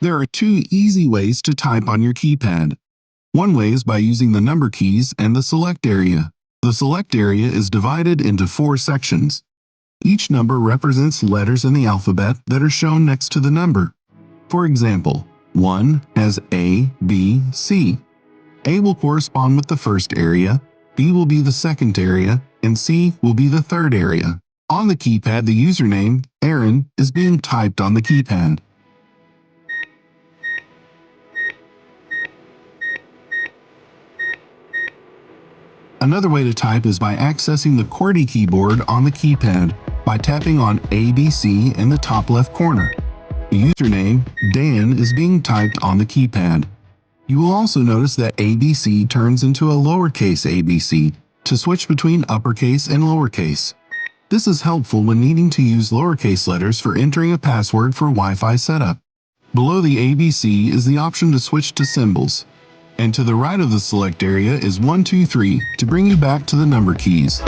There are two easy ways to type on your keypad. One way is by using the number keys and the select area. The select area is divided into 4 sections. Each number represents letters in the alphabet that are shown next to the number. For example, 1 has A, B, C. A will correspond with the first area, B will be the second area, and C will be the third area. On the keypad, the username, Aaron, is being typed on the keypad. Another way to type is by accessing the QWERTY keyboard on the keypad by tapping on ABC in the top left corner. The username, Dan, is being typed on the keypad. You will also notice that ABC turns into a lowercase ABC to switch between uppercase and lowercase. This is helpful when needing to use lowercase letters for entering a password for Wi-Fi setup. Below the ABC is the option to switch to symbols. And to the right of the select area is 1, 2, 3 to bring you back to the number keys.